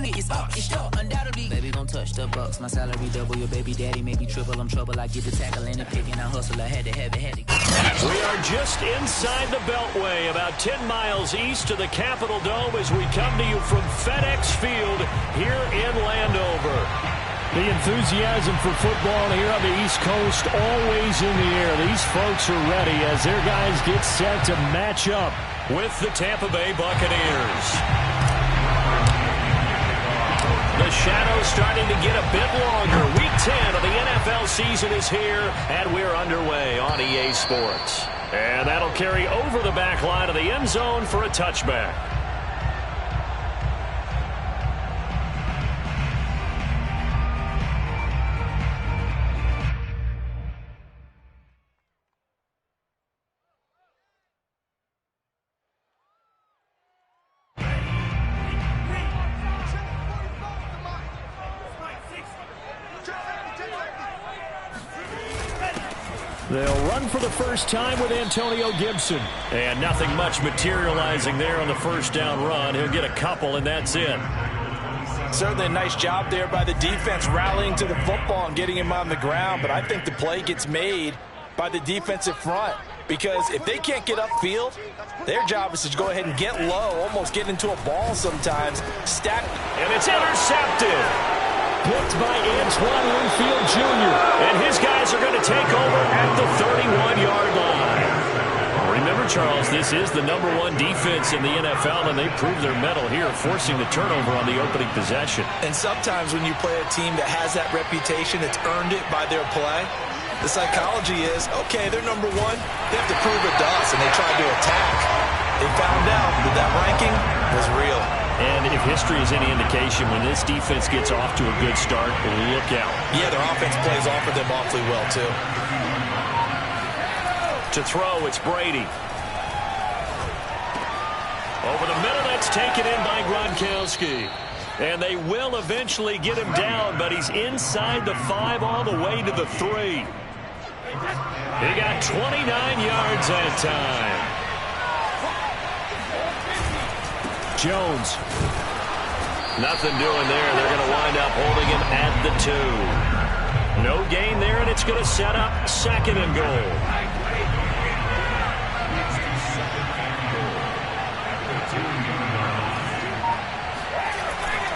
unit is up, it's up, undoubtedly. Baby gon' touch the bucks, my salary double, your baby daddy maybe triple, I'm trouble, I get the tackle and the pick and I hustle, I had to have it. We are just inside the Beltway, about 10 miles east of the Capitol Dome as we come to you from FedEx Field here in Landover. The enthusiasm for football here on the East Coast always in the air. These folks are ready as their guys get set to match up with the Tampa Bay Buccaneers. The shadow's starting to get a bit longer. Week 10 of the NFL season is here, and we're underway on EA Sports. And that'll carry over the back line of the end zone for a touchback. They'll run for the first time with Antonio Gibson. And nothing much materializing there on the first down run. He'll get a couple, and that's it. Certainly a nice job there by the defense rallying to the football and getting him on the ground. But I think the play gets made by the defensive front. Because if they can't get upfield, their job is to go ahead and get low, almost get into a ball sometimes. Stack. And it's intercepted. Picked by Antoine Winfield Jr. And his guys are going to take over at the 31-yard line. Remember, Charles, this is the #1 defense in the NFL, and they proved their mettle here, forcing the turnover on the opening possession. And sometimes when you play a team that has that reputation, it's earned it by their play. The psychology is, okay, they're #1. They have to prove it to us, and they tried to attack. They found out that that ranking was real. And if history is any indication, when this defense gets off to a good start, look out. Yeah, their offense plays off of them awfully well, too. To throw, it's Brady. Over the middle, that's taken in by Gronkowski. And they will eventually get him down, but he's inside the 5 all the way to the 3. He got 29 yards that time. Jones. Nothing doing there. They're going to wind up holding him at the 2. No gain there, and it's going to set up 2nd and goal.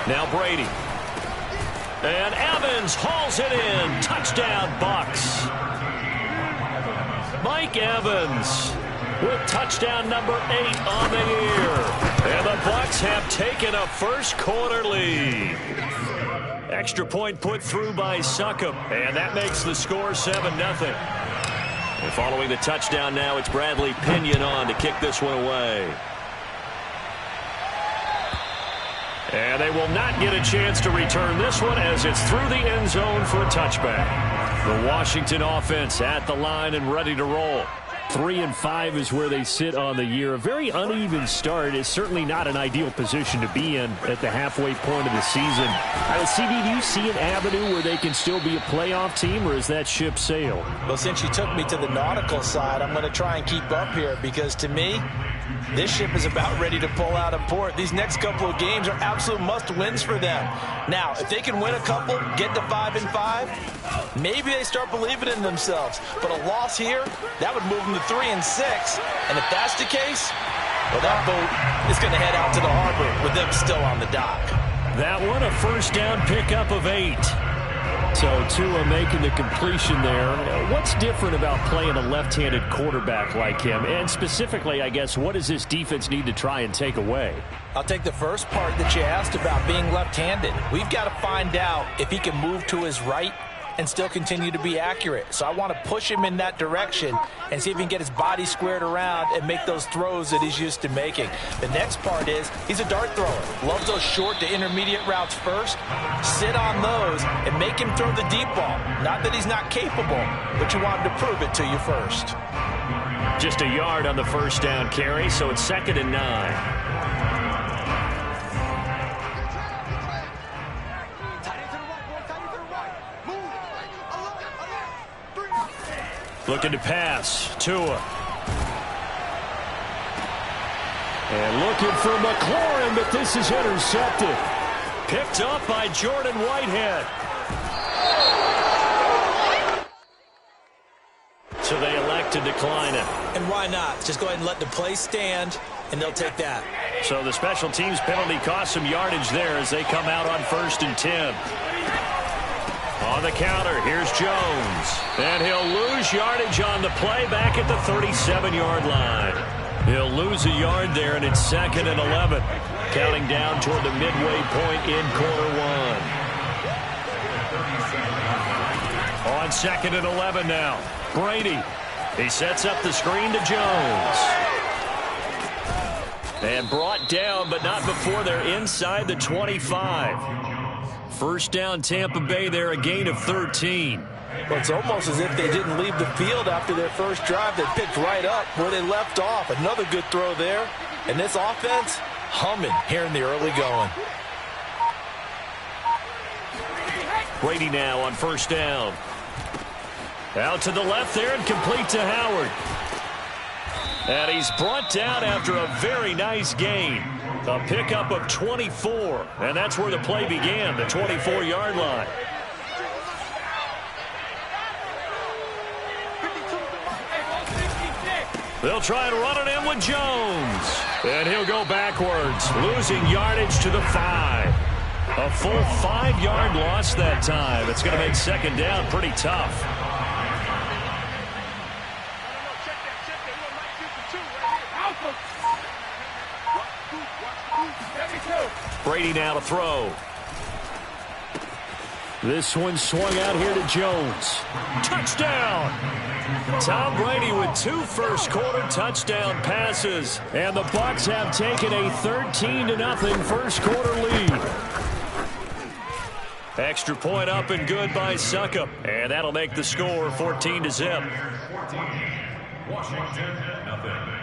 Now Brady. And Evans hauls it in. Touchdown, Bucs. Mike Evans with touchdown number 8 on the year. And the Bucs have taken a first quarter lead. Extra point put through by Succop. And that makes the score 7-0. And following the touchdown now, it's Bradley Pinion on to kick this one away. And they will not get a chance to return this one as it's through the end zone for a touchback. The Washington offense at the line and ready to roll. 3-5 is where they sit on the year. A very uneven start is certainly not an ideal position to be in at the halfway point of the season. CD, do you see an avenue where they can still be a playoff team, or is that ship sailed? Well, since you took me to the nautical side, I'm going to try and keep up here because to me, this ship is about ready to pull out of port. These next couple of games are absolute must-wins for them. Now, if they can win a couple, get to 5-5, maybe they start believing in themselves. But a loss here, that would move them to 3-6. And if that's the case, well, that boat is going to head out to the harbor with them still on the dock. That one, a first down pickup of 8. So Tua making the completion there. What's different about playing a left-handed quarterback like him? And specifically, I guess, what does this defense need to try and take away? I'll take the first part that you asked about being left-handed. We've got to find out if he can move to his right and still continue to be accurate. So I want to push him in that direction and see if he can get his body squared around and make those throws that he's used to making. The next part is he's a dart thrower. Loves those short to intermediate routes first. Sit on those and make him throw the deep ball. Not that he's not capable, but you want him to prove it to you first. Just a yard on the first down carry, so it's 2nd and 9. Looking to pass. Tua. And looking for McLaurin, but this is intercepted. Picked up by Jordan Whitehead. So they elect to decline it. And why not? Just go ahead and let the play stand, and they'll take that. So the special teams penalty cost some yardage there as they come out on 1st and 10. On the counter, here's Jones. And he'll lose yardage on the play back at the 37-yard line. He'll lose a yard there, and it's 2nd and 11. Counting down toward the midway point in quarter one. On 2nd and 11 now. Brady. He sets up the screen to Jones. And brought down, but not before they're inside the 25. First down, Tampa Bay there, a gain of 13. Well, it's almost as if they didn't leave the field after their first drive. They picked right up where they left off. Another good throw there. And this offense, humming here in the early going. Brady now on 1st down. Out to the left there and complete to Howard. And he's brought down after a very nice gain. A pickup of 24. And that's where the play began, the 24-yard line. They'll try to run it in with Jones. And he'll go backwards, losing yardage to the 5. A full 5-yard loss that time. It's going to make 2nd down pretty tough. Brady now to throw. This one swung out here to Jones. Touchdown! Tom Brady with 2 first-quarter touchdown passes. And the Bucs have taken a 13-0 first-quarter lead. Extra point up and good by Succop. And that'll make the score 14-0. Washington, nothing.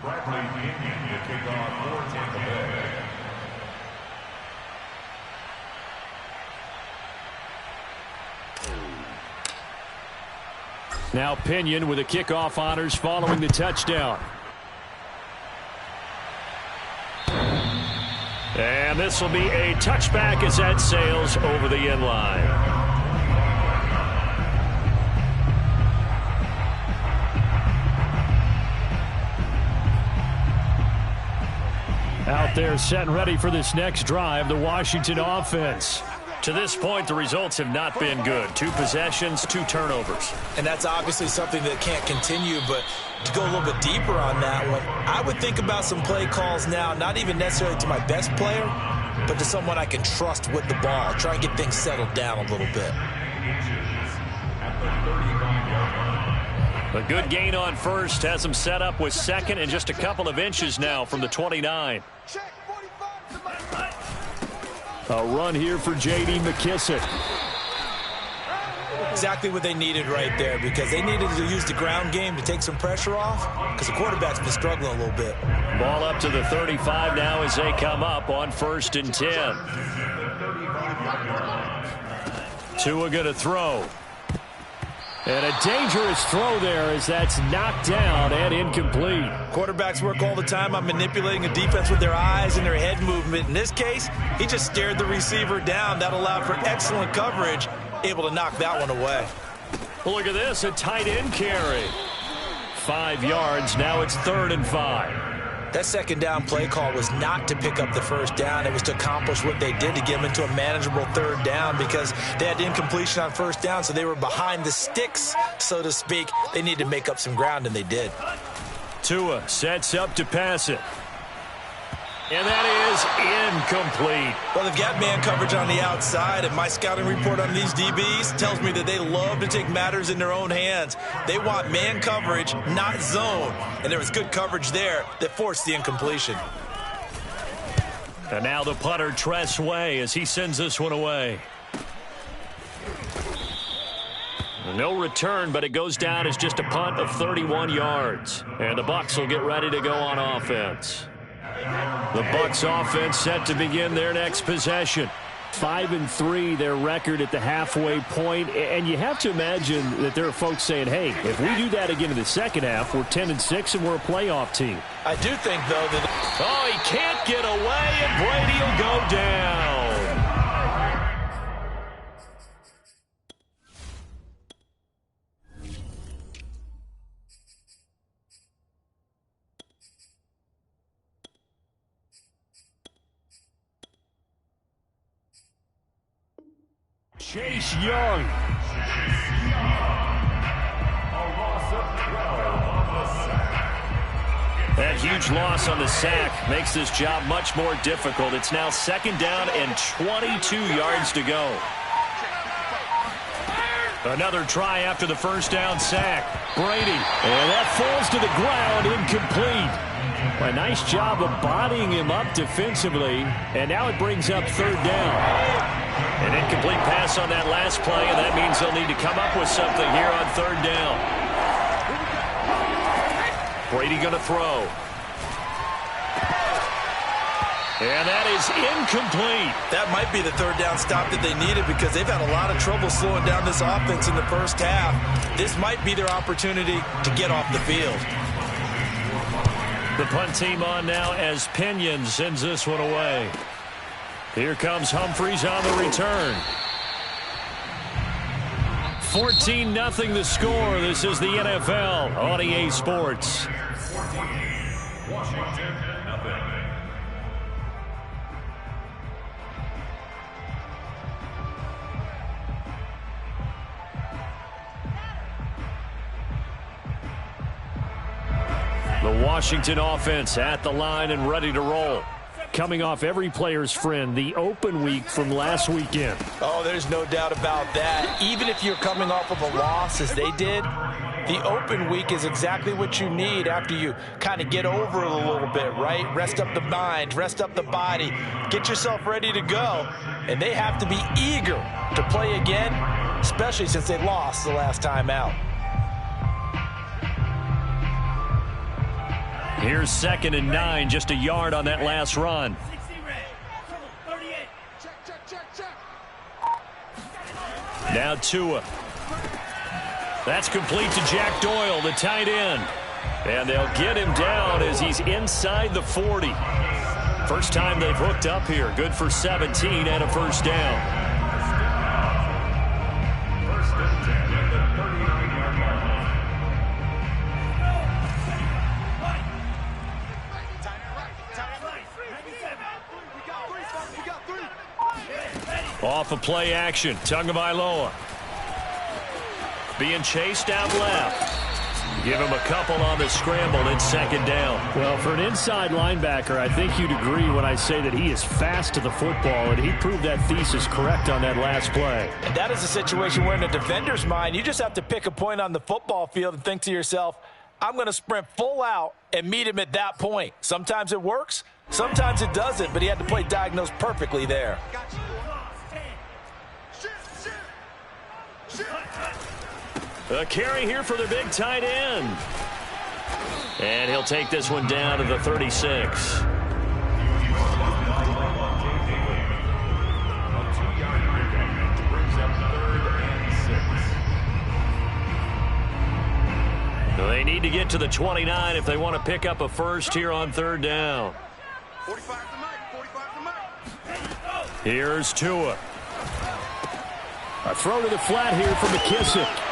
Bradley Pinion to kick off for Tampa Bay. Now Pinion with the kickoff honors following the touchdown. And this will be a touchback as that sails over the end line. Out there set and ready for this next drive, the Washington offense. To this point, the results have not been good. 2 possessions, 2 turnovers. And that's obviously something that can't continue, but to go a little bit deeper on that one, I would think about some play calls now, not even necessarily to my best player, but to someone I can trust with the ball. Try and get things settled down a little bit. A good gain on first has him set up with 2nd and just a couple of inches now from the 29. A run here for J.D. McKissic. Exactly what they needed right there, because they needed to use the ground game to take some pressure off, because the quarterback's been struggling a little bit. Ball up to the 35 now as they come up on 1st and 10. Tua going to throw. And a dangerous throw there as that's knocked down and incomplete. Quarterbacks work all the time on manipulating a defense with their eyes and their head movement. In this case, he just stared the receiver down. That allowed for excellent coverage, able to knock that one away. Look at this, a tight end carry. 5 yards, now it's 3rd and 5. That 2nd down play call was not to pick up the 1st down. It was to accomplish what they did to get them into a manageable 3rd down, because they had incompletion on 1st down, so they were behind the sticks, so to speak. They needed to make up some ground, and they did. Tua sets up to pass it. And that is incomplete. Well, they've got man coverage on the outside, and my scouting report on these DBs tells me that they love to take matters in their own hands. They want man coverage, not zone. And there was good coverage there that forced the incompletion. And now the punter, Tress Way, as he sends this one away. No return, but it goes down as just a punt of 31 yards. And the Bucs will get ready to go on offense. The Bucs offense set to begin their next possession. 5-3, their record at the halfway point. And you have to imagine that there are folks saying, hey, if we do that again in the second half, we're 10-6 and we're a playoff team. I do think, though, that... Oh, he can't get away, and Brady will go down. Chase Young. That huge loss on the sack makes this job much more difficult. It's now 2nd down and 22 yards to go. Another try after the first down sack. Brady, and that falls to the ground, incomplete. A nice job of bodying him up defensively, and now it brings up 3rd down. An incomplete pass on that last play, and that means they'll need to come up with something here on 3rd down. Brady going to throw. And that is incomplete. That might be the 3rd down stop that they needed because they've had a lot of trouble slowing down this offense in the first half. This might be their opportunity to get off the field. The punt team on now as Pinion sends this one away. Here comes Humphries on the return. 14-0 the score. This is the NFL on EA Sports. Washington, nothing. The Washington offense at the line and ready to roll. Coming off every player's friend, the open week from last weekend. Oh, there's no doubt about that. Even if you're coming off of a loss as they did, the open week is exactly what you need after you kind of get over it a little bit, right? Rest up the mind, rest up the body, get yourself ready to go. And they have to be eager to play again, especially since they lost the last time out. Here's 2nd and 9, just a yard on that last run. Now Tua. That's complete to Jack Doyle, the tight end. And they'll get him down as he's inside the 40. First time they've hooked up here. Good for 17 and a first down. Off of play action, Tagovailoa. Being chased out left. Give him a couple on the scramble, then 2nd down. Well, for an inside linebacker, I think you'd agree when I say that he is fast to the football, and he proved that thesis correct on that last play. And that is a situation where in a defender's mind, you just have to pick a point on the football field and think to yourself, I'm going to sprint full out and meet him at that point. Sometimes it works, sometimes it doesn't, but he had to play diagnosed perfectly there. A carry here for the big tight end. And he'll take this one down to the 36. They need to get to the 29 if they want to pick up a first here on 3rd down. Here's Tua. A throw to the flat here for McKissick.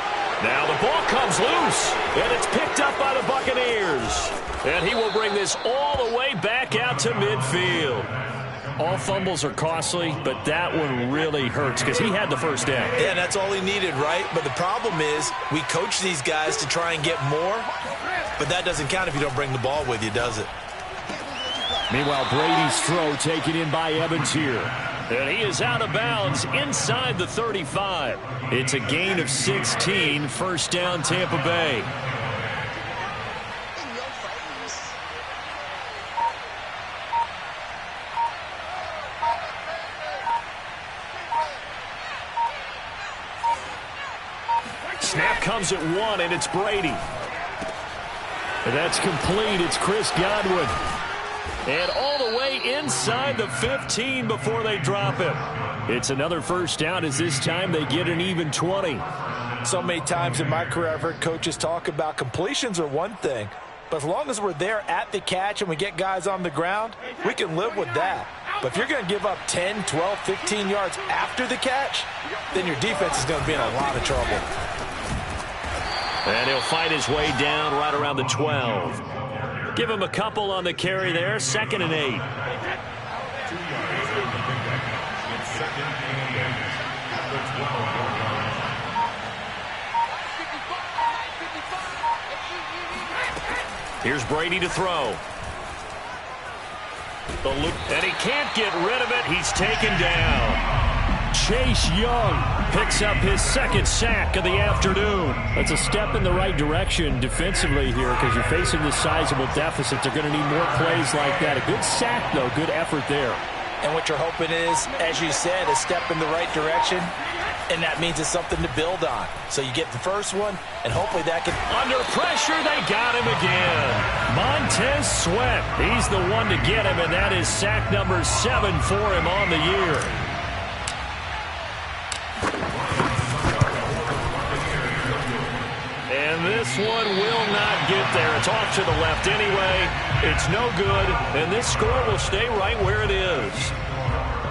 Now the ball comes loose, and it's picked up by the Buccaneers. And he will bring this all the way back out to midfield. All fumbles are costly, but that one really hurts because he had the first down. Yeah, and that's all he needed, right? But the problem is we coach these guys to try and get more, but that doesn't count if you don't bring the ball with you, does it? Meanwhile, Brady's throw taken in by Evans here. And he is out of bounds inside the 35. It's a gain of 16, 1st down Tampa Bay. Snap comes at 1, and it's Brady. And that's complete. It's Chris Godwin. And all the way inside the 15 before they drop him. It's another first down as this time they get an even 20. So many times in my career I've heard coaches talk about completions are one thing, but as long as we're there at the catch and we get guys on the ground, we can live with that. But if you're going to give up 10, 12, 15 yards after the catch, then your defense is going to be in a lot of trouble. And he'll fight his way down right around the 12. Give him a couple on the carry there, 2nd and 8. 2 yards from the pickup. It's 2nd and 8 at the 12-yard line. Here's Brady to throw. And he can't get rid of it. He's taken down. Chase Young picks up his 2nd sack of the afternoon. That's a step in the right direction defensively here because you're facing this sizable deficit. They're going to need more plays like that. A good sack, though. Good effort there. And what you're hoping is, as you said, a step in the right direction, and that means it's something to build on. So you get the first one, and hopefully that can... Under pressure, they got him again. Montez Sweat, he's the one to get him, and that is sack number 7 for him on the year. And this one will not get there. It's off to the left anyway. It's no good, and this score will stay right where it is.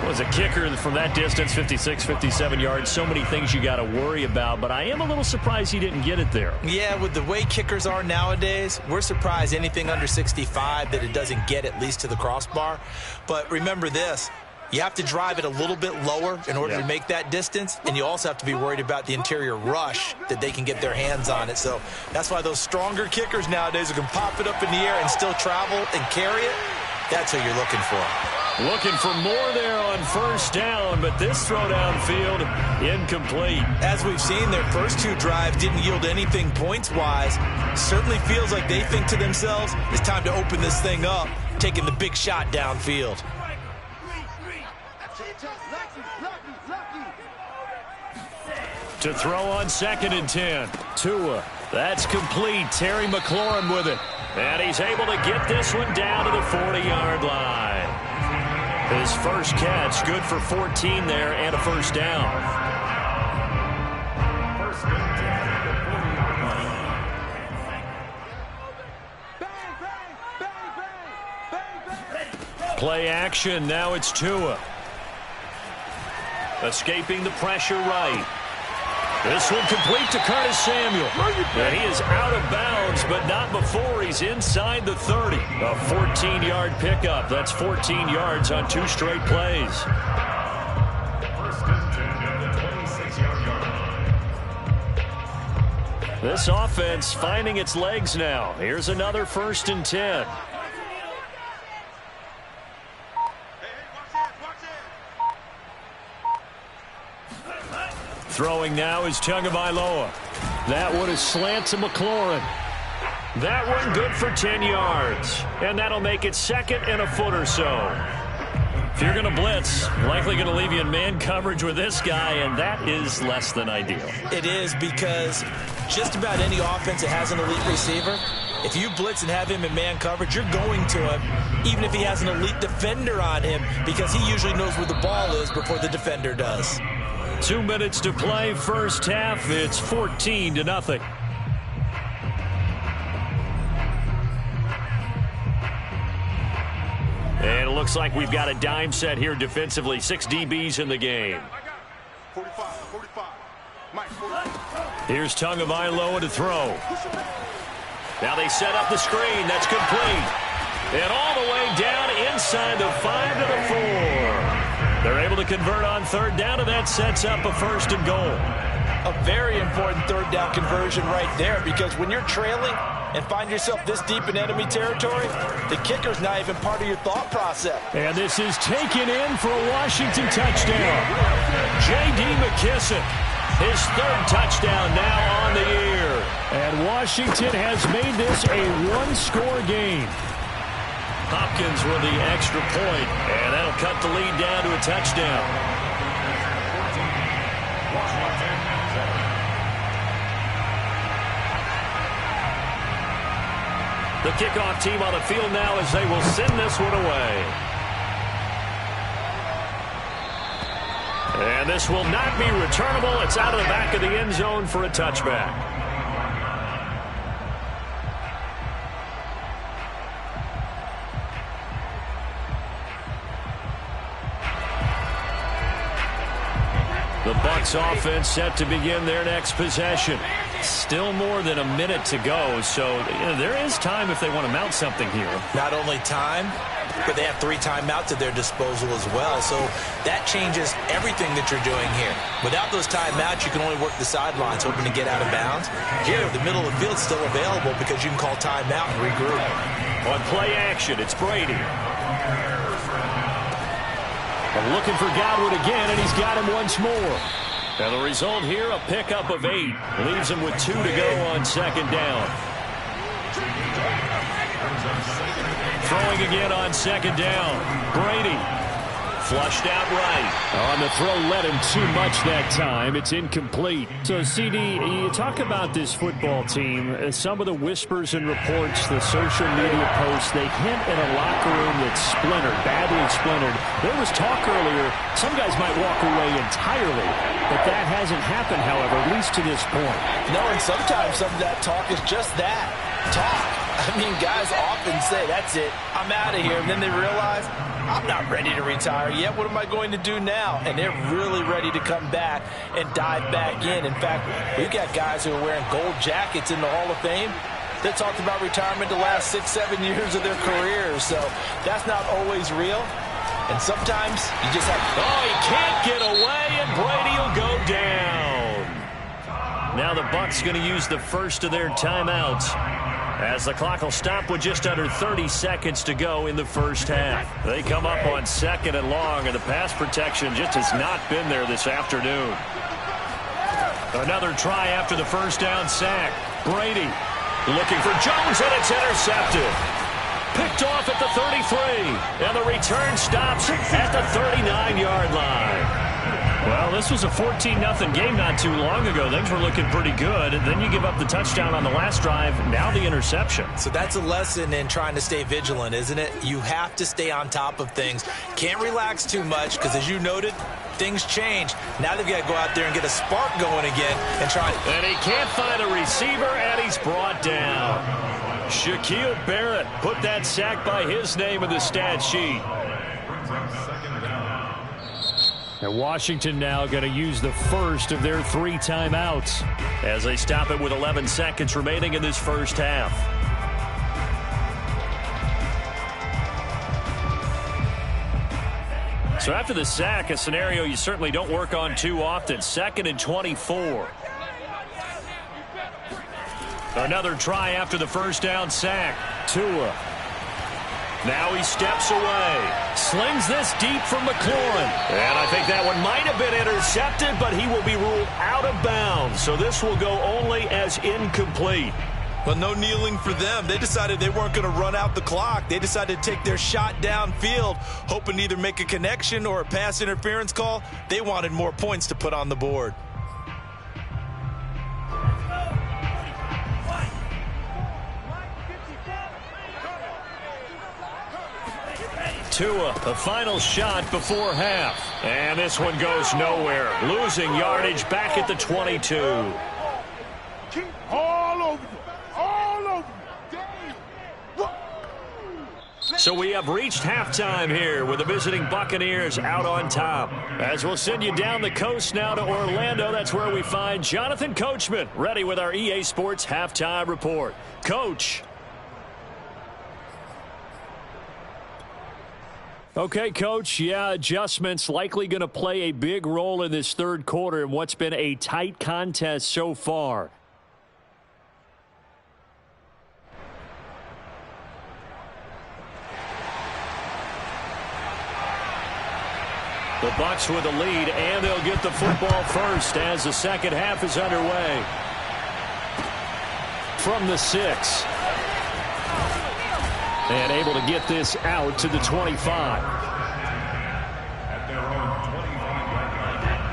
Was a kicker from that distance, 56, 57 yards. So many things you got to worry about, but I am a little surprised he didn't get it there. Yeah, with the way kickers are nowadays, we're surprised anything under 65 that it doesn't get at least to the crossbar. But remember this, you have to drive it a little bit lower in order to make that distance, and you also have to be worried about the interior rush that they can get their hands on it. So that's why those stronger kickers nowadays who can pop it up in the air and still travel and carry it, that's who you're looking for. Looking for more there on first down, but this throw downfield incomplete. As we've seen, their first 2 drives didn't yield anything points-wise. Certainly feels like they think to themselves, it's time to open this thing up, taking the big shot downfield. To throw on 2nd and 10. Tua. That's complete. Terry McLaurin with it. And he's able to get this one down to the 40-yard line. His first catch, good for 14 there and a first down. Play action, now it's Tua. Escaping the pressure right. This one complete to Curtis Samuel. And he is out of bounds, but not before he's inside the 30. A 14-yard pickup. That's 14 yards on 2 straight plays. First and 10 at the 26-yard line. This offense finding its legs now. Here's another 1st and 10. Throwing now is Tagovailoa. That one is slant to McLaurin. That one good for 10 yards. And that'll make it 2nd and a foot or so. If you're going to blitz, likely going to leave you in man coverage with this guy, and that is less than ideal. It is, because just about any offense that has an elite receiver, if you blitz and have him in man coverage, you're going to him, even if he has an elite defender on him, because he usually knows where the ball is before the defender does. 2 minutes to play, first half. It's 14-0. And it looks like we've got a dime set here defensively. 6 DBs in the game. 45. Here's Tagovailoa to throw. Now they set up the screen. That's complete. And all the way down inside the 5 to the 4. They're able to convert on 3rd down, and that sets up a 1st and goal. A very important 3rd down conversion right there, because when you're trailing and find yourself this deep in enemy territory, the kicker's not even part of your thought process. And this is taken in for a Washington touchdown. J.D. McKissic, his 3rd touchdown now on the year. And Washington has made this a 1-score game. Hopkins with the extra point, and that'll cut the lead down to a touchdown. The kickoff team on the field now as they will send this one away. And this will not be returnable. It's out of the back of the end zone for a touchback. The Bucs offense set to begin their next possession. Still more than a minute to go, so there is time if they want to mount something here. Not only time, but they have 3 timeouts at their disposal as well, so that changes everything that you're doing here. Without those timeouts, you can only work the sidelines, hoping to get out of bounds. Here, the middle of the field's still available because you can call timeout and regroup. On play action, it's Brady. Looking for Godwin again, and he's got him once more. And the result here, a pickup of 8. Leaves him with 2 to go on second down. Throwing again on second down. Brady. Flushed out right. On the throw, led him too much that time. It's incomplete. So, CD, you talk about this football team. Some of the whispers and reports, the social media posts, they hint at a locker room that's splintered, badly splintered. There was talk earlier, some guys might walk away entirely, but that hasn't happened, however, at least to this point. No, and sometimes some of that talk is just that, talk. I mean, guys often say, that's it, I'm out of here, and then they realize, I'm not ready to retire yet. What am I going to do now? And they're really ready to come back and dive back in. In fact, we've got guys who are wearing gold jackets in the Hall of Fame that talked about retirement the last 6-7 years of their careers. So that's not always real. And sometimes you just have to... Oh, he can't get away, and Brady will go down. Now the Bucs going to use the first of their timeouts, as the clock will stop with just under 30 seconds to go in the first half. They come up on 2nd and long, and the pass protection just has not been there this afternoon. Another try after the first down sack. Brady looking for Jones, and it's intercepted. Picked off at the 33, and the return stops at the 39-yard line. Well, this was a 14-0 game not too long ago. Things were looking pretty good, and then you give up the touchdown on the last drive, now the interception. So that's a lesson in trying to stay vigilant, isn't it? You have to stay on top of things. Can't relax too much because, as you noted, things change. Now they've got to go out there and get a spark going again and try. And he can't find a receiver, and he's brought down. Shaquille Barrett put that sack by his name in the stat sheet. And Washington now going to use the first of their 3 timeouts as they stop it with 11 seconds remaining in this first half. So after the sack, a scenario you certainly don't work on too often. 2nd and 24. Another try after the first down sack. Tua. Now he steps away. Slings this deep from McLaurin. And I think that one might have been intercepted, but he will be ruled out of bounds. So this will go only as incomplete. Well, no kneeling for them. They decided they weren't going to run out the clock. They decided to take their shot downfield, hoping to either make a connection or a pass interference call. They wanted more points to put on the board. Tua, a final shot before half. And this one goes nowhere. Losing yardage back at the 22. Keep all over you. All over you. So we have reached halftime here with the visiting Buccaneers out on top. As we'll send you down the coast now to Orlando, that's where we find Jonathan Coachman, ready with our EA Sports Halftime Report. Coach. Okay, Coach, adjustments likely going to play a big role in this third quarter in what's been a tight contest so far. The Bucs with the lead, and they'll get the football first as the second half is underway. From the 6. And able to get this out to the 25.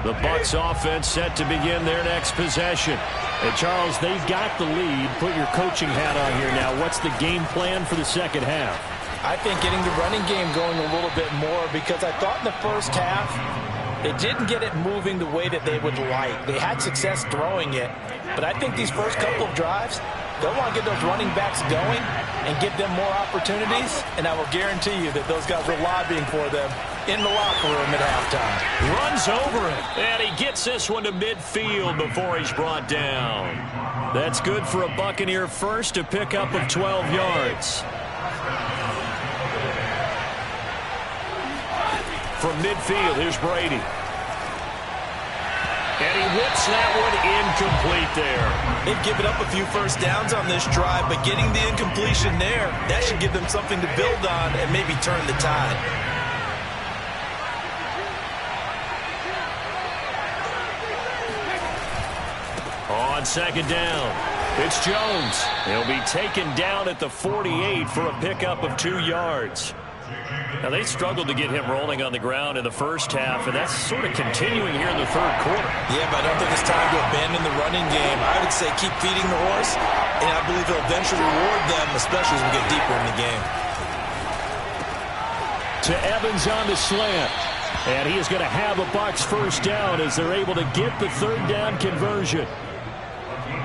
The Bucs offense set to begin their next possession. And Charles, they've got the lead. Put your coaching hat on here now. What's the game plan for the second half? I think getting the running game going a little bit more, because I thought in the first half They didn't get it moving the way that they would like. They had success throwing it, but I think these first couple of drives, they'll want to get those running backs going and give them more opportunities, and I will guarantee you that those guys are lobbying for them in the locker room at halftime. Runs over it, and he gets this one to midfield before he's brought down. That's good for a Buccaneer first, a pickup of 12 yards. From midfield, here's Brady. And he whips that one incomplete there. They've given up a few first downs on this drive, but getting the incompletion there, that should give them something to build on and maybe turn the tide. On second down, it's Jones. He'll be taken down at the 48 for a pickup of 2 yards. Now, they struggled to get him rolling on the ground in the first half, and that's sort of continuing here in the third quarter. Yeah, but I don't think it's time to abandon the running game. I would say keep feeding the horse, and I believe he'll eventually reward them, especially as we get deeper in the game. To Evans on the slant. And he is going to have a Bucs first down as they're able to get the third down conversion.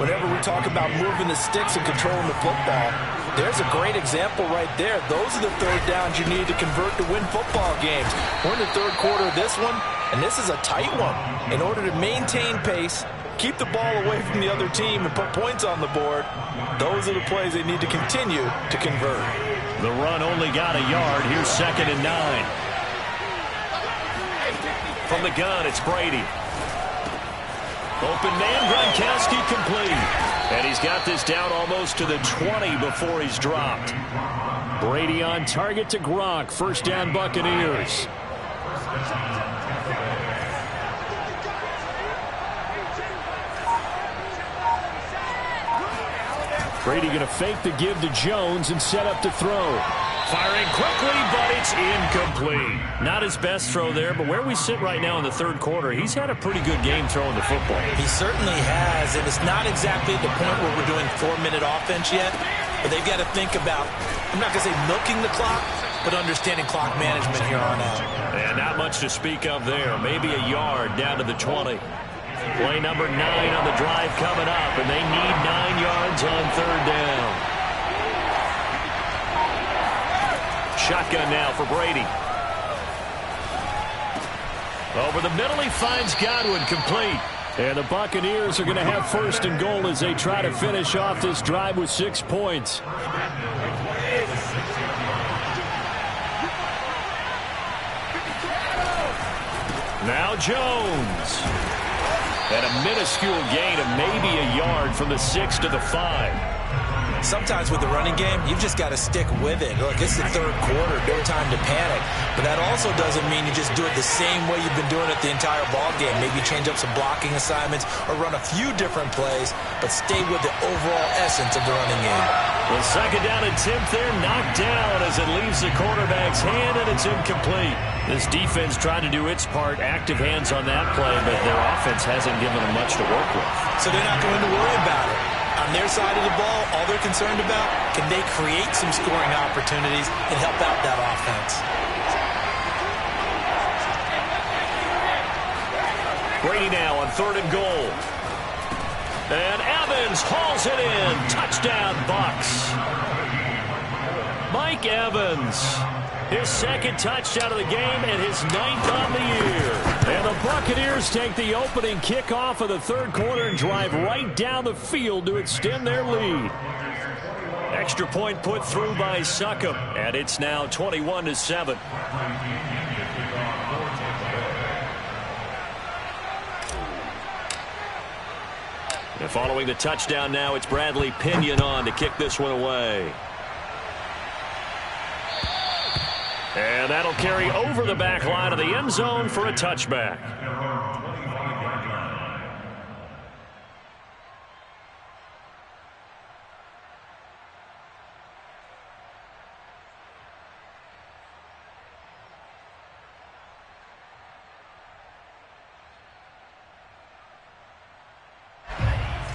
Whenever we talk about moving the sticks and controlling the football, there's a great example right there. Those are the third downs you need to convert to win football games. We're in the third quarter of this one, and this is a tight one. In order to maintain pace, keep the ball away from the other team, and put points on the board, those are the plays they need to continue to convert. The run only got a yard. Here's 2nd and 9. From the gun, it's Brady. Open man, Gronkowski complete. And he's got this down almost to the 20 before he's dropped. Brady on target to Gronk. First down, Buccaneers. Brady going to fake the give to Jones and set up to throw. Firing quickly, but it's incomplete. Not his best throw there, but where we sit right now in the third quarter, he's had a pretty good game throwing the football. He certainly has, and it's not exactly the point where we're doing 4-minute offense yet, but they've got to think about, I'm not going to say milking the clock, but understanding clock management here on out. And not much to speak of there. Maybe a yard down to the 20. Play number 9 on the drive coming up, and they need 9 yards on third down. Shotgun now for Brady. Over the middle, he finds Godwin complete. And the Buccaneers are going to have first and goal as they try to finish off this drive with 6 points. Now Jones. And a minuscule gain of maybe a yard from the 6 to the 5. Sometimes with the running game, you've just got to stick with it. Look, it's the third quarter, no time to panic. But that also doesn't mean you just do it the same way you've been doing it the entire ball game. Maybe change up some blocking assignments or run a few different plays, but stay with the overall essence of the running game. Well, 2nd down and 10th there, knocked down as it leaves the quarterback's hand, and it's incomplete. This defense trying to do its part, active hands on that play, but their offense hasn't given them much to work with. So they're not going to worry about it. On their side of the ball, all they're concerned about, can they create some scoring opportunities and help out that offense? Brady now on 3rd and goal. And Evans hauls it in. Touchdown, Bucs. Mike Evans. His 2nd touchdown of the game and his 9th on the year. And the Buccaneers take the opening kickoff of the third quarter and drive right down the field to extend their lead. Extra point put through by Succop, and it's now 21-7. And following the touchdown now, it's Bradley Pinion on to kick this one away. And that'll carry over the back line of the end zone for a touchback.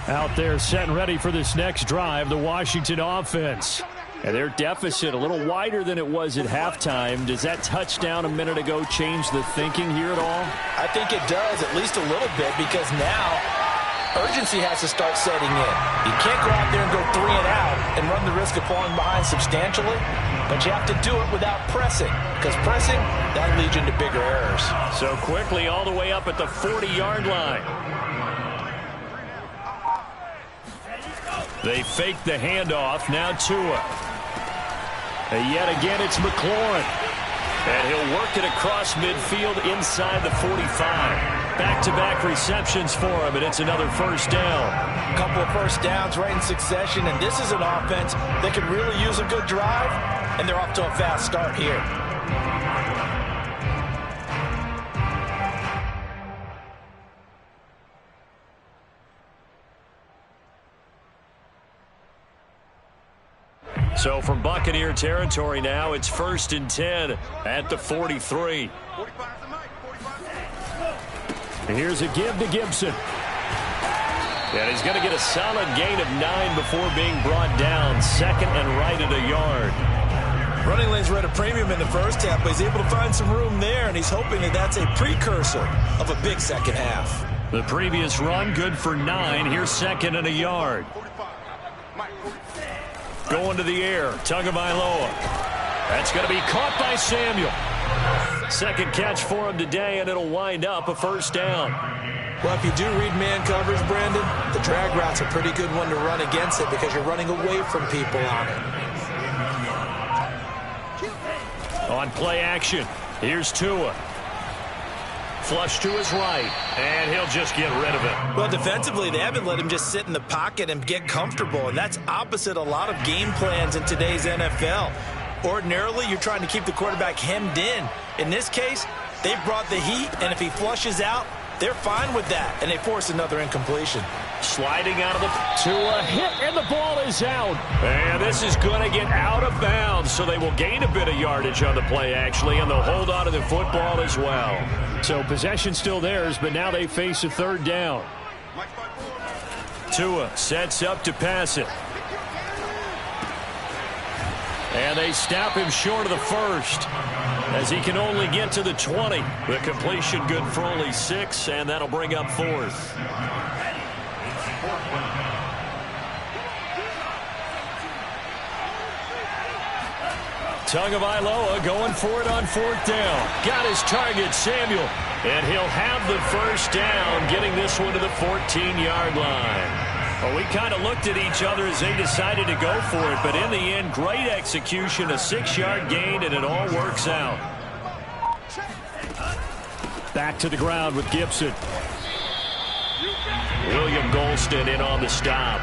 Out there set and ready for this next drive, the Washington offense. And their deficit a little wider than it was at halftime. Does that touchdown a minute ago change the thinking here at all? I think it does, at least a little bit, because now urgency has to start setting in. You can't go out there and go 3 and out and run the risk of falling behind substantially, but you have to do it without pressing, because pressing, that leads you into bigger errors. So quickly all the way up at the 40-yard line. They fake the handoff. Now Tua. And yet again, it's McLaurin. And he'll work it across midfield inside the 45. Back-to-back receptions for him, and it's another first down. A couple of first downs right in succession, and this is an offense that could really use a good drive, and they're off to a fast start here. So from Buccaneer territory now, it's 1st and 10 at the 43. Here's a give to Gibson. And he's going to get a solid gain of 9 before being brought down. 2nd and right at a yard. Running lanes were at a premium in the first half, but he's able to find some room there, and he's hoping that that's a precursor of a big second half. The previous run, good for 9. Here's 2nd and a yard. Going to the air, Tagovailoa. That's going to be caught by Samuel. 2nd catch for him today, and it'll wind up a first down. Well, if you do read man coverage, Brandon, the drag route's a pretty good one to run against it because you're running away from people on it. On play action, here's Tua. Flush to his right, and he'll just get rid of it. Well, defensively, they haven't let him just sit in the pocket and get comfortable, and that's opposite a lot of game plans in today's NFL. Ordinarily, you're trying to keep the quarterback hemmed in. In this case, they brought the heat, and if he flushes out, they're fine with that, and they force another incompletion. Sliding out of the... Tua hit, and the ball is out. And this is going to get out of bounds, so they will gain a bit of yardage on the play, actually, and they'll hold on to the football as well. So possession still theirs, but now they face a 3rd down. Tua sets up to pass it. And they stop him short of the first, as he can only get to the 20. The completion good for only 6, and that'll bring up 4th. Tagovailoa going for it on 4th down. Got his target, Samuel. And he'll have the first down, getting this one to the 14-yard line. Well, we kind of looked at each other as they decided to go for it, but in the end, great execution, a 6-yard gain, and it all works out. Back to the ground with Gibson. William Golston in on the stop.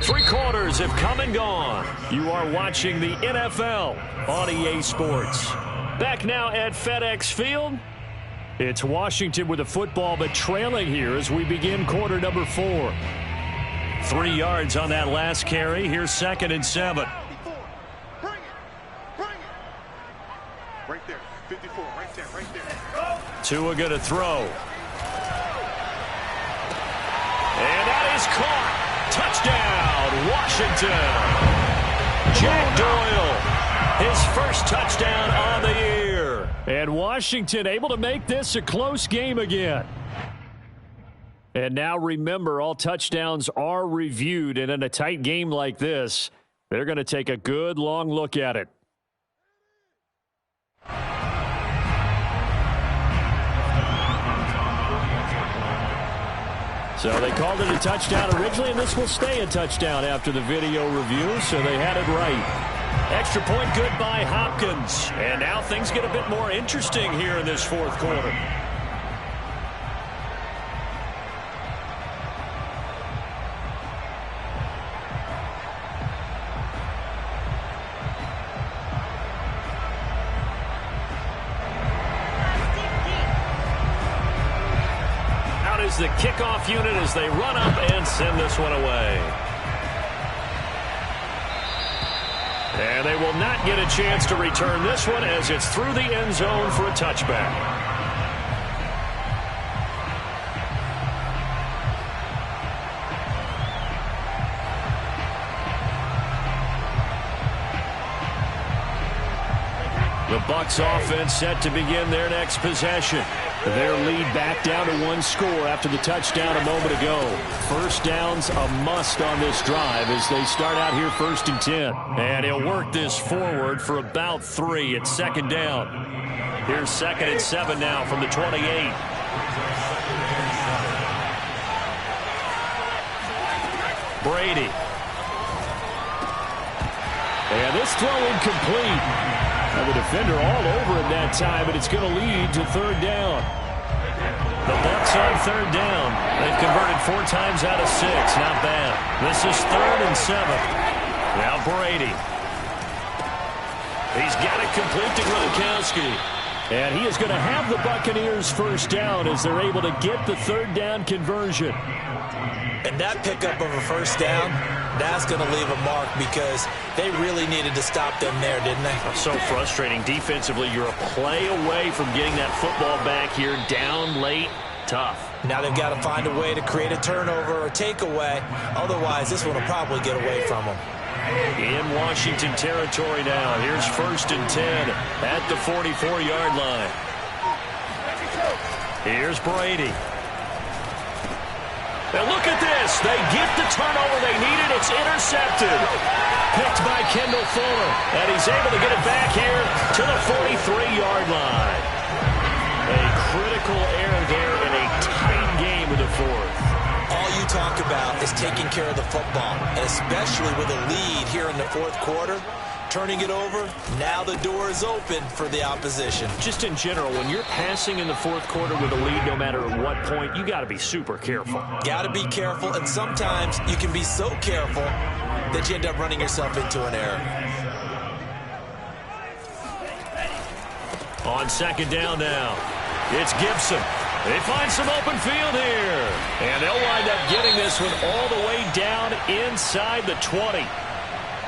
3 quarters have come and gone. You are watching the NFL on EA Sports. Back now at FedEx Field. It's Washington with the football, but trailing here as we begin quarter number 4. 3 yards on that last carry. Here's 2nd and 7. Bring it. Right there. 54. Right there. Tua going to throw. And that is caught. Touchdown, Washington. Jack Doyle, his first touchdown on the year. And Washington able to make this a close game again. And now remember, all touchdowns are reviewed, and in a tight game like this, they're going to take a good long look at it. So they called it a touchdown originally, and this will stay a touchdown after the video review, so they had it right. Extra point good by Hopkins. And now things get a bit more interesting here in this 4th quarter. The kickoff unit as they run up and send this one away. And they will not get a chance to return this one as it's through the end zone for a touchback. The Bucs offense set to begin their next possession. Their lead back down to 1 score after the touchdown a moment ago. First down's a must on this drive as they start out here 1st and 10. And he'll work this forward for about 3 at 2nd down. Here's 2nd and 7 now from the 28. Brady. And this throw incomplete. And the defender all over him that time, but it's going to lead to 3rd down. The Bucs on 3rd down. They've converted 4 times out of 6. Not bad. This is 3rd and 7. Now Brady. He's got it complete to Gronkowski. And he is going to have the Buccaneers 1st down as they're able to get the 3rd down conversion. And that pickup of a 1st down, that's going to leave a mark because they really needed to stop them there, didn't they? So frustrating. Defensively, you're a play away from getting that football back here. Down late, tough. Now they've got to find a way to create a turnover or takeaway. Otherwise, this one will probably get away from them. In Washington territory now. Here's 1st and 10 at the 44-yard line. Here's Brady. And look at this. They get the turnover they needed. It's intercepted. Picked by Kendall Fuller. And he's able to get it back here to the 43-yard line. A critical error there in a tight game of the 4th. All you talk about is taking care of the football, and especially with a lead here in the 4th quarter. Turning it over, now the door is open for the opposition. Just in general, when you're passing in the 4th quarter with a lead, no matter at what point, you got to be super careful. Got to be careful, and sometimes you can be so careful that you end up running yourself into an error. On 2nd down now, it's Gibson. They find some open field here. And they'll wind up getting this one all the way down inside the 20.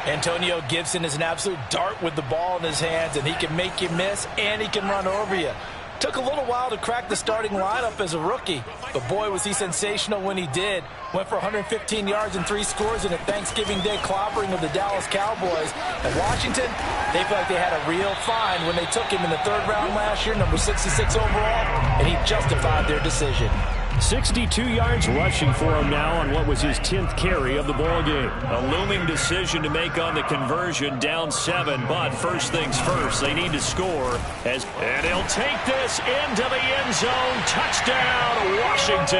Antonio Gibson is an absolute dart with the ball in his hands, and he can make you miss, and he can run over you. Took a little while to crack the starting lineup as a rookie, but boy, was he sensational when he did. Went for 115 yards and 3 scores in a Thanksgiving Day clobbering of the Dallas Cowboys. And Washington, they feel like they had a real find when they took him in the 3rd round last year, number 66 overall, and he justified their decision. 62 yards rushing for him now on what was his 10th carry of the ball game. A looming decision to make on the conversion, down 7, but first things first, they need to score. And he'll take this into the end zone. Touchdown, Washington.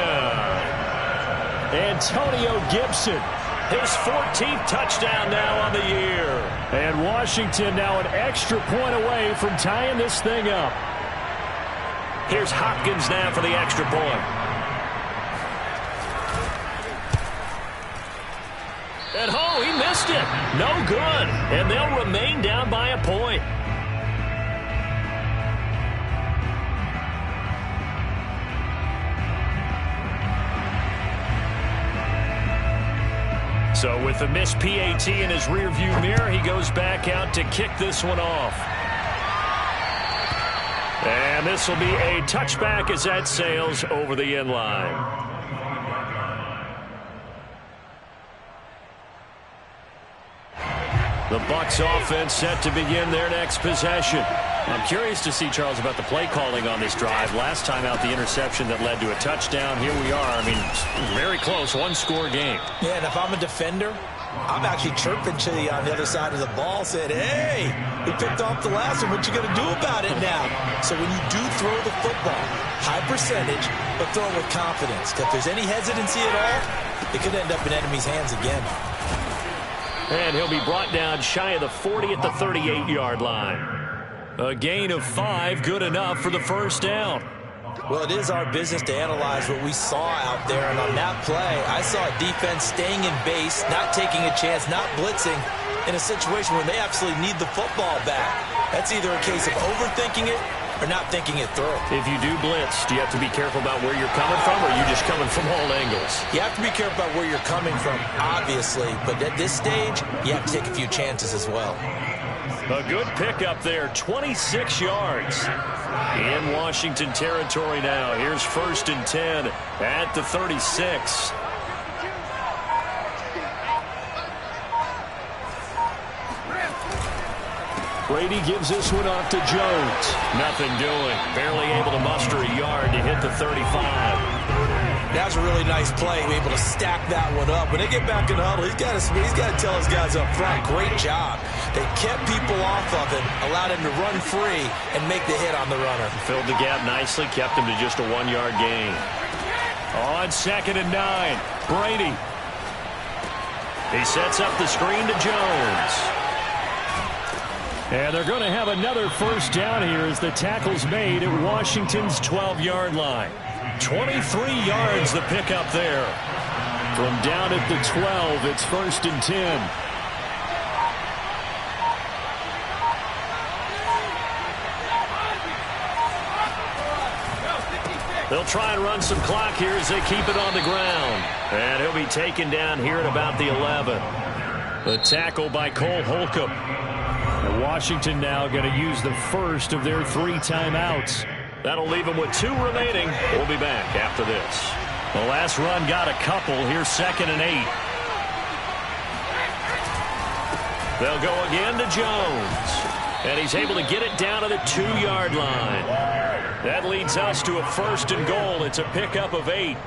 Antonio Gibson. His 14th touchdown now on the year. And Washington now an extra point away from tying this thing up. Here's Hopkins now for the extra point. And oh, he missed it. No good. And they'll remain down by a point. So with the missed PAT in his rearview mirror, he goes back out to kick this one off. And this will be a touchback as that sails over the end line. The Bucs offense set to begin their next possession. I'm curious to see, Charles, about the play calling on this drive. Last time out, the interception that led to a touchdown. Here we are. I mean, very close, 1-score game. Yeah, and if I'm a defender, I'm actually chirping to you on the other side of the ball, saying, hey, we picked off the last one. What you going to do about it now? So when you do throw the football, high percentage, but throw it with confidence. If there's any hesitancy at all, it could end up in enemy's hands again. And he'll be brought down shy of the 40 at the 38-yard line. A gain of 5, good enough for the first down. Well, it is our business to analyze what we saw out there, and on that play, I saw a defense staying in base, not taking a chance, not blitzing, in a situation where they absolutely need the football back. That's either a case of overthinking it or not thinking it through. If you do blitz, do you have to be careful about where you're coming from, or are you just coming from all angles? You have to be careful about where you're coming from, obviously, but at this stage, you have to take a few chances as well. A good pickup there, 26 yards. In Washington territory now. Here's 1st and 10 at the 36. Brady gives this one off to Jones. Nothing doing. Barely able to muster a yard to hit the 35. That was a really nice play, able to stack that one up. When they get back in the huddle, he's got to tell his guys up front, great job. They kept people off of him, allowed him to run free and make the hit on the runner. Filled the gap nicely, kept him to just a 1-yard gain. On 2nd and 9, Brady. He sets up the screen to Jones. And they're going to have another first down here as the tackle's made at Washington's 12-yard line. 23 yards the pickup there. From down at the 12, it's 1st and 10. They'll try and run some clock here as they keep it on the ground. And he'll be taken down here at about the 11. The tackle by Cole Holcomb. And Washington now going to use the first of their 3 timeouts. That'll leave them with 2 remaining. We'll be back after this. The last run got a couple. Here's 2nd and 8. They'll go again to Jones. And he's able to get it down to the 2-yard line. That leads us to a 1st and goal. It's a pickup of 8.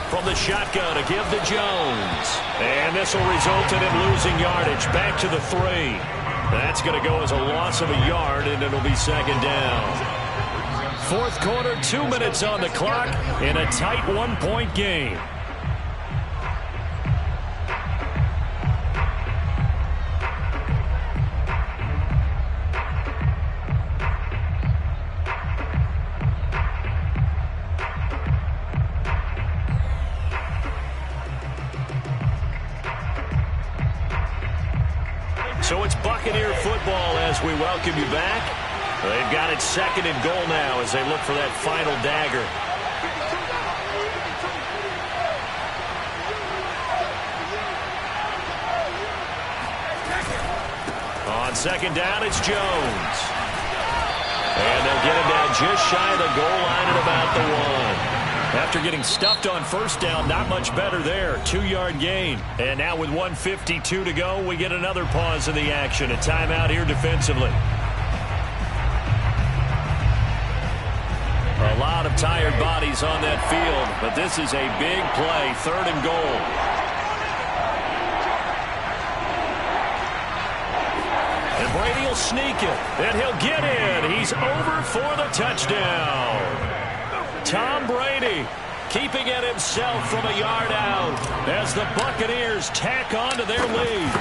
From the shotgun to give to Jones. And this will result in him losing yardage. Back to the 3. That's going to go as a loss of a yard, and it'll be 2nd down. 4th quarter, 2 minutes on the clock in a tight 1-point game. So it's Buccaneer football as we welcome you back. They've got it 2nd and goal now as they look for that final dagger. On 2nd down, it's Jones. And they'll get him down just shy of the goal line at about the 1. After getting stuffed on 1st down, not much better there. 2-yard gain. And now with 1:52 to go, we get another pause in the action. A timeout here defensively. A lot of tired bodies on that field, but this is a big play. 3rd and goal. And Brady will sneak it, and he'll get in. He's over for the touchdown. Tom Brady keeping it himself from a yard out as the Buccaneers tack on to their lead.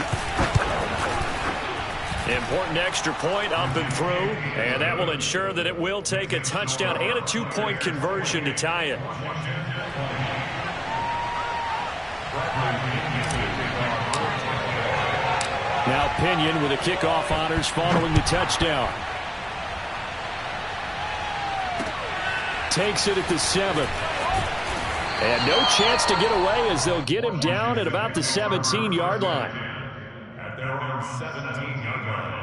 Important extra point up and through, and that will ensure that it will take a touchdown and a 2-point conversion to tie it. Now Pinion with the kickoff honors following the touchdown. Takes it at the 7. And no chance to get away as they'll get him down at about the 17-yard line. At their own 17-yard line.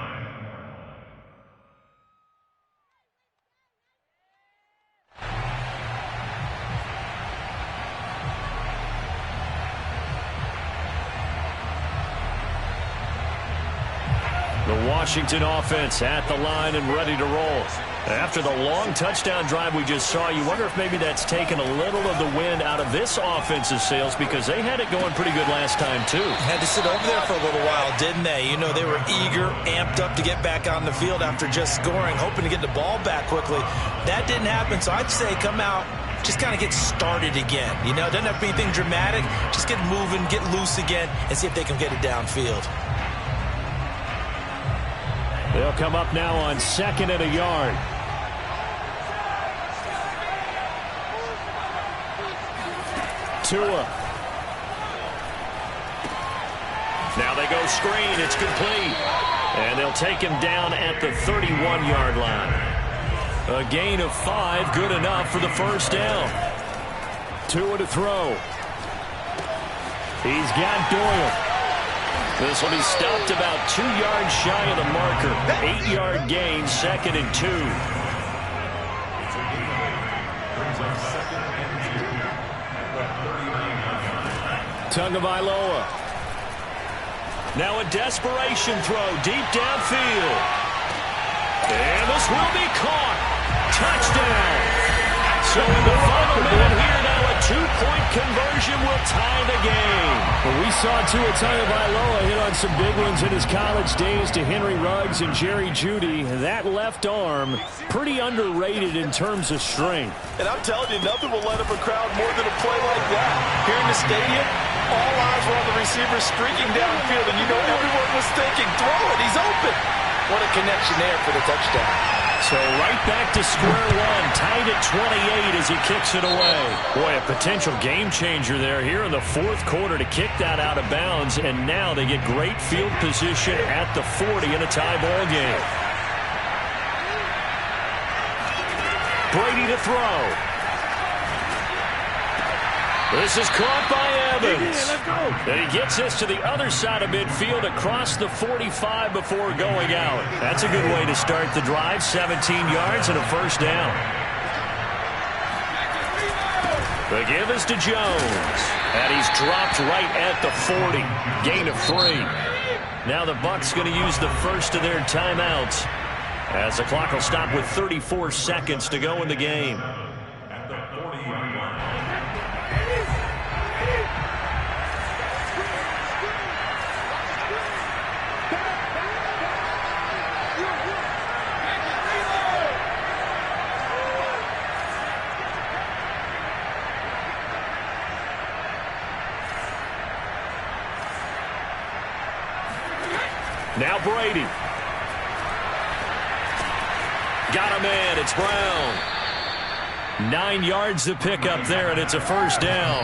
The Washington offense at the line and ready to roll. After the long touchdown drive we just saw, you wonder if maybe that's taken a little of the wind out of this offensive sails because they had it going pretty good last time too. Had to sit over there for a little while, didn't they? You know, they were eager, amped up to get back on the field after just scoring, hoping to get the ball back quickly. That didn't happen, so I'd say come out, just kind of get started again. You know, doesn't have to be anything dramatic. Just get moving, get loose again, and see if they can get it downfield. They'll come up now on 2nd and a yard. Tua. Now they go screen. It's complete. And they'll take him down at the 31-yard line. A gain of 5, good enough for the 1st down. Tua to throw. He's got Doyle. This will be stopped about 2 yards shy of the marker. 8-yard gain, 2nd and 2. Tagovailoa. Now a desperation throw deep downfield. And this will be caught. Touchdown. So in the final minute here now, a 2-point conversion will tie the game. Well, we saw Tua Tagovailoa hit on some big ones in his college days to Henry Ruggs and Jerry Jeudy. That left arm, pretty underrated in terms of strength. And I'm telling you, nothing will let up a crowd more than a play like that. Here in the stadium, all eyes were on the receiver streaking downfield, and you know everyone was thinking, throw it, he's open. What a connection there for the touchdown. So right back to square one, tied at 28 as he kicks it away. Boy, a potential game changer there here in the 4th quarter to kick that out of bounds, and now they get great field position at the 40 in a tie ball game. Brady to throw. This is caught by Evans. And he gets this to the other side of midfield across the 45 before going out. That's a good way to start the drive. 17 yards and a first down. The give is to Jones. And he's dropped right at the 40. Gain of 3. Now the Bucs going to use the first of their timeouts, as the clock will stop with 34 seconds to go in the game. Now Brady. Got a man. It's Brown. 9 yards to pick up there, and it's a first down.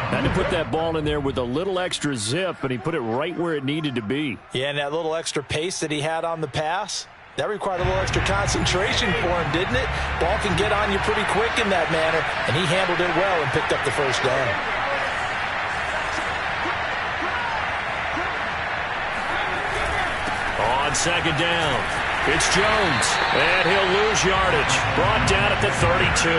Had to put that ball in there with a little extra zip, and he put it right where it needed to be. Yeah, and that little extra pace that he had on the pass, that required a little extra concentration for him, didn't it? Ball can get on you pretty quick in that manner, and he handled it well and picked up the first down. On second down, it's Jones, and he'll lose yardage. Brought down at the 32.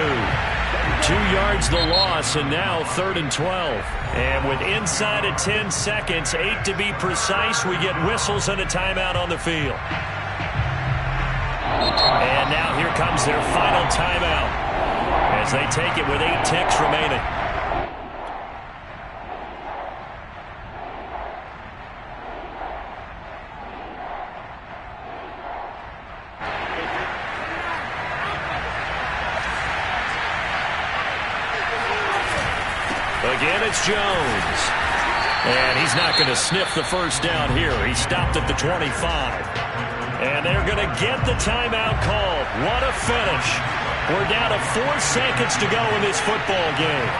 2 yards the loss, and now 3rd and 12. And with inside of 10 seconds, 8 to be precise, we get whistles and a timeout on the field. And now here comes their final timeout as they take it with 8 ticks remaining. Again, it's Jones. And he's not going to sniff the first down here. He stopped at the 25. And they're going to get the timeout called. What a finish. We're down to 4 seconds to go in this football game.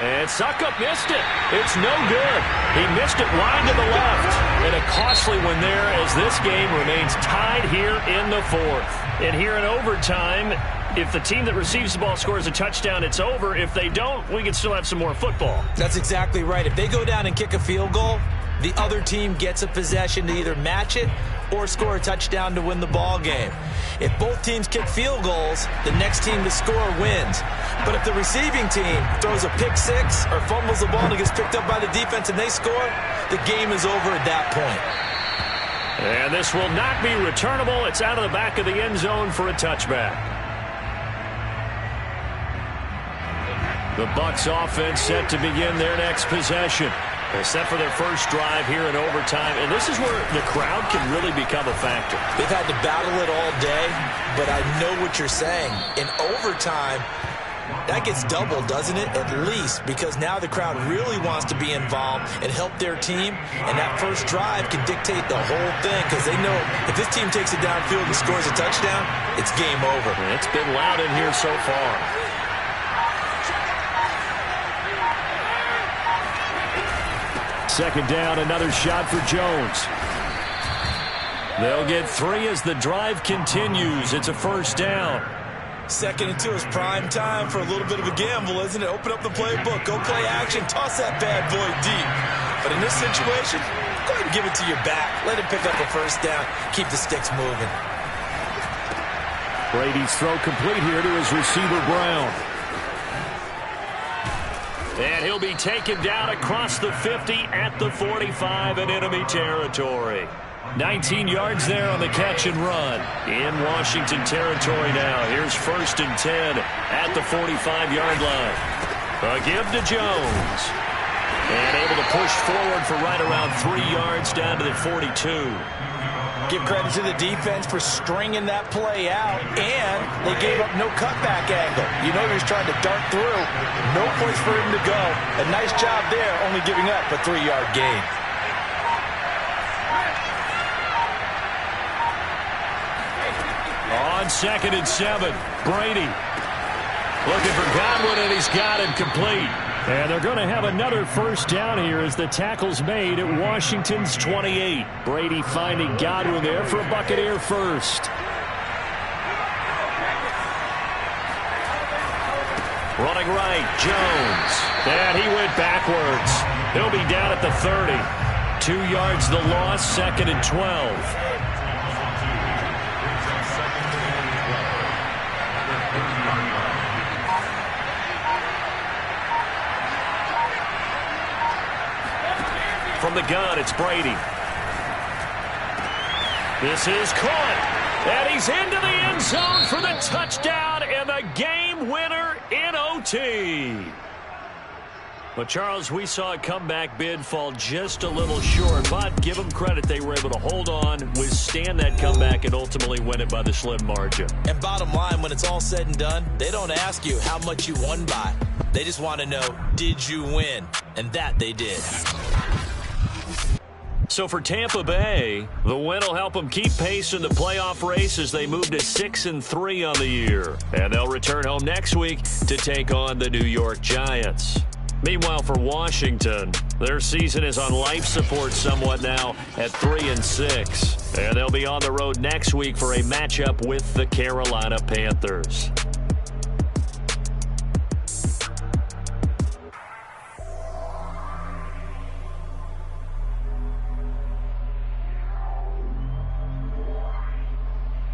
And Succop missed it. It's no good. He missed it wide to the left. And a costly one there as this game remains tied here in the 4th. And here in overtime, if the team that receives the ball scores a touchdown, it's over. If they don't, we can still have some more football. That's exactly right. If they go down and kick a field goal, the other team gets a possession to either match it or score a touchdown to win the ball game. If both teams kick field goals, the next team to score wins. But if the receiving team throws a pick six or fumbles the ball and it gets picked up by the defense and they score, the game is over at that point. And this will not be returnable. It's out of the back of the end zone for a touchback. The Bucs offense set to begin their next possession. They're set for their first drive here in overtime, and this is where the crowd can really become a factor. They've had to battle it all day, but I know what you're saying. In overtime, that gets doubled, doesn't it? At least, because now the crowd really wants to be involved and help their team, and that first drive can dictate the whole thing, because they know if this team takes it downfield and scores a touchdown, it's game over. It's been loud in here so far. Second down, another shot for Jones. They'll get 3 as the drive continues. It's a first down. 2nd and 2 is prime time for a little bit of a gamble, isn't it? Open up the playbook, go play action, toss that bad boy deep. But in this situation, go ahead and give it to your back. Let him pick up a first down. Keep the sticks moving. Brady's throw complete here to his receiver, Brown. And he'll be taken down across the 50 at the 45 in enemy territory. 19 yards there on the catch and run. In Washington territory now. Here's 1st and 10 at the 45-yard line. A give to Jones. And able to push forward for right around 3 yards down to the 42. Give credit to the defense for stringing that play out, and they gave up no cutback angle. You know he was trying to dart through. No place for him to go. A nice job there, only giving up a 3-yard gain. On 2nd and 7, Brady looking for Godwin, and he's got him complete. And they're going to have another first down here as the tackle's made at Washington's 28. Brady finding Godwin there for a Buccaneer first. Running right, Jones. And he went backwards. He'll be down at the 30. 2 yards the loss, 2nd and 12. From the gun, it's Brady. This is caught. And he's into the end zone for the touchdown and the game winner in OT. But, Charles, we saw a comeback bid fall just a little short, but give them credit. They were able to hold on, withstand that comeback, and ultimately win it by the slim margin. And bottom line, when it's all said and done, they don't ask you how much you won by. They just want to know, did you win? And that they did. So for Tampa Bay, the win will help them keep pace in the playoff race as they move to 6-3 on the year. And they'll return home next week to take on the New York Giants. Meanwhile, for Washington, their season is on life support somewhat now at 3-6. And they'll be on the road next week for a matchup with the Carolina Panthers.